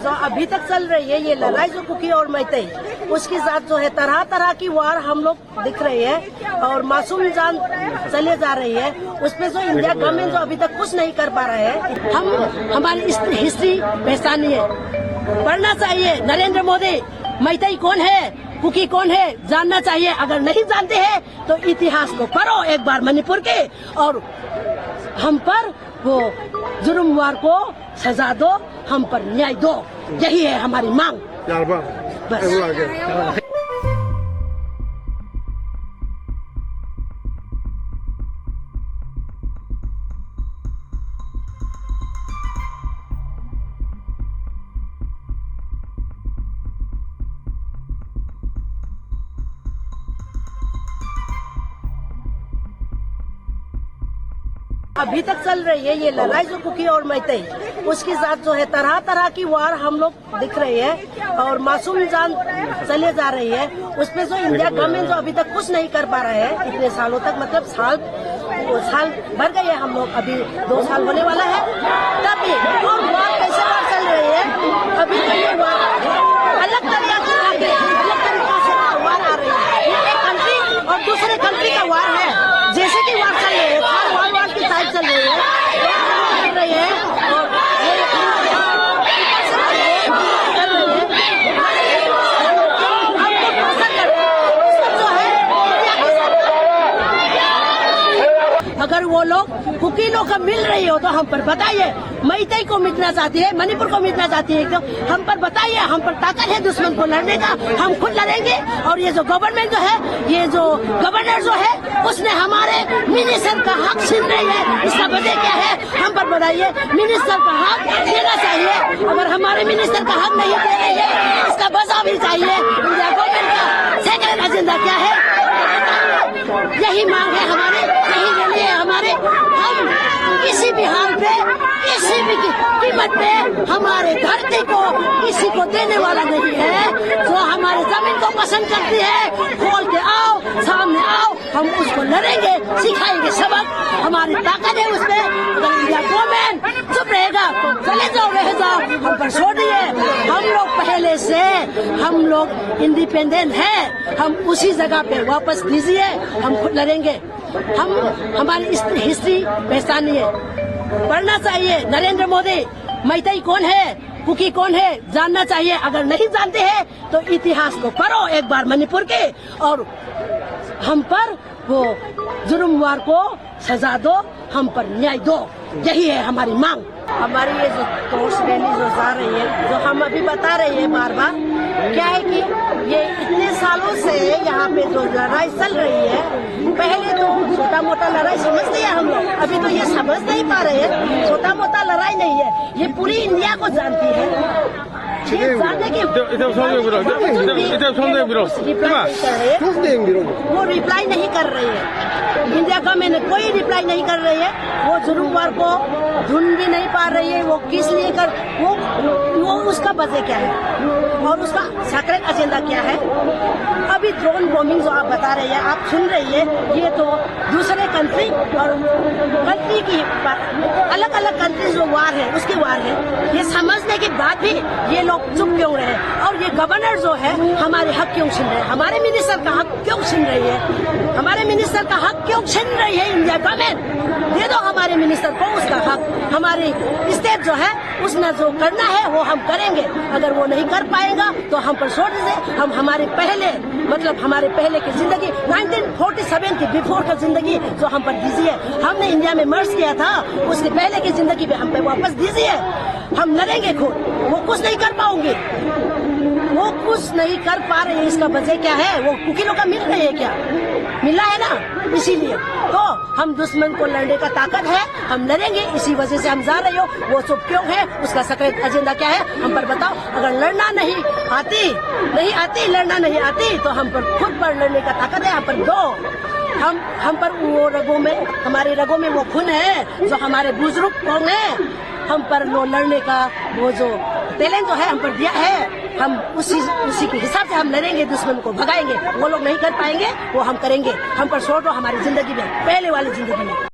जो अभी तक चल रही है ये लड़ाई जो कुकी और मैतेई, उसके साथ जो है तरह तरह की वार हम लोग दिख रही है और मासूम जान चले जा रही है। उसमें जो इंडिया गवर्नमेंट जो अभी तक कुछ नहीं कर पा रहा है। हम हमारी हिस्ट्री पहचानी है, पढ़ना चाहिए। नरेंद्र मोदी मैतेई कौन है, कुकी कौन है, जानना चाहिए। अगर नहीं जानते हैं तो इतिहास को पढ़ो एक बार मणिपुर के, और हम पर वो जुर्मवार को सजा दो, हम पर न्याय दो। यही है हमारी मांग। बस। अभी तक चल रही है ये लड़ाई जो कुकी और मैतेई, उसके साथ जो है तरह तरह की वार हम लोग दिख रही है और मासूम जान चले जा रही है। उसमें जो इंडिया गवर्नमेंट जो अभी तक कुछ नहीं कर पा रहा है इतने सालों तक, मतलब साल भर गए हम लोग, अभी 2 साल होने वाला है। तभी और वार कैसे वार चल रही है, अभी तो ये वार अलग तरीका से वार आ रही है। एक कंट्री और दूसरे कंट्री का वार है, जैसे की वार चल रही है, वार की टाइप चल रही है और अगर वो लोग कुकी लोग का मिल रही हो तो हम पर बताइए। मैतेई को मिटना चाहती है, मणिपुर को मिटना चाहती है, तो हम पर बताइए। हम पर ताकत है दुश्मन को लड़ने का, हम खुद लड़ेंगे। और ये जो गवर्नमेंट जो है, ये जो गवर्नर जो है, उसने हमारे मिनिस्टर का हक छीन रही है। इसका वजह क्या है, हम पर बताइए। मिनिस्टर का हक देना चाहिए। अगर हमारे मिनिस्टर का हक नहीं दे रही है, इसका वजह भी चाहिए। इंडिया गवर्नमेंट का सेकंड एजेंडा क्या है, यही मांग है हमारे, यही रैली है हमारे। हम किसी भी हाल पे, किसी भी कीमत पे हमारे धरती को किसी को देने वाला नहीं है। जो हमारे जमीन को पसंद करती है, खोल के आओ, सामने आओ, हम उसको लड़ेंगे, सिखाएंगे सबक। हमारी ताकत है उसमें। अगर इंडिया गवर्नमेंट चुप रहेगा तो चले जाओ, रह जाओ, हम पर छोड़ दिए। हम लोग पहले से हम लोग इंडिपेंडेंट है, हम उसी जगह पे वापस दीजिए, हम खुद लड़ेंगे। हम हमारी हिस्ट्री पहचानी है, पढ़ना चाहिए। नरेंद्र मोदी मैतेई कौन है, कुकी कौन है, जानना चाहिए। अगर नहीं जानते हैं तो इतिहास को पढ़ो एक बार मणिपुर के, और हम पर वो जुर्मवार को सजा दो, हम पर न्याय दो। यही है हमारी मांग। हमारी ये जो तोस रैली जो जा रही है, जो हम अभी बता रहे हैं बार बार, क्या है कि ये इतने सालों से यहाँ पे जो लड़ाई चल रही है, पहले तो छोटा मोटा लड़ाई समझते हैं हम लोग, अभी तो ये समझ नहीं पा रहे हैं। छोटा मोटा लड़ाई नहीं है, ये पूरी इंडिया को जानती है। वो रिप्लाई नहीं कर रही है, इंडिया गवर्नमेंट कोई रिप्लाई नहीं कर रही है। वो जुर्मवार को ढूंढ भी नहीं पा रही है। वो किस लिए कर, वो उसका वजह क्या है और उसका सीक्रेट एजेंडा क्या है। अभी ड्रोन बॉम्बिंग जो आप बता रहे हैं, आप सुन रही है, ये तो दूसरे कंट्री और कंट्री की अलग अलग कंट्री जो वार है उसकी वार है। ये समझने के बाद भी ये लोग चुप क्यों रहे, और ये गवर्नर जो है हमारे हक क्यों छीन रहे हैं, हमारे मिनिस्टर का हक क्यों छीन रही है, हमारे मिनिस्टर का हक क्यों छीन रही है। इंडिया गवर्नमेंट दे दो हमारे मिनिस्टर को उसका हक। हमारी स्टेट जो है उसमें जो करना है वो हम करेंगे। अगर वो नहीं कर पाएगा तो हम पर छोड़ दीजिए। हम हमारे पहले, मतलब हमारे पहले की जिंदगी 1947 की बिफोर का जिंदगी जो हम पर दीजिए। हमने इंडिया में मर्ज किया था, उसके पहले की जिंदगी भी हम पे वापस दीजिए। हम लड़ेंगे खुद। वो कुछ नहीं कर पाओगे, वो कुछ नहीं कर पा रहे हैं। इसका वजह क्या है, वो कुकी लोग का मिल रही है क्या, मिला है ना, इसीलिए तो हम दुश्मन को लड़ने का ताकत है, हम लड़ेंगे। इसी वजह से हम जा रहे हो। वो चुप क्यों है, उसका सीक्रेट एजेंडा क्या है, हम पर बताओ। अगर लड़ना नहीं आती लड़ना नहीं आती तो हम पर खुद पर लड़ने का ताकत है। हम पर दो, हम पर वो रगों में, हमारे रगों में वो खून है जो हमारे बुजुर्ग कौन है, हम पर वो लड़ने का वो जो टैलेंट जो है हम पर दिया है। हम उसी के हिसाब से हम लड़ेंगे, दुश्मन को भगाएंगे। वो लोग नहीं कर पाएंगे, वो हम करेंगे। हम पर छोड़ दो हमारी जिंदगी में, पहले वाली जिंदगी में।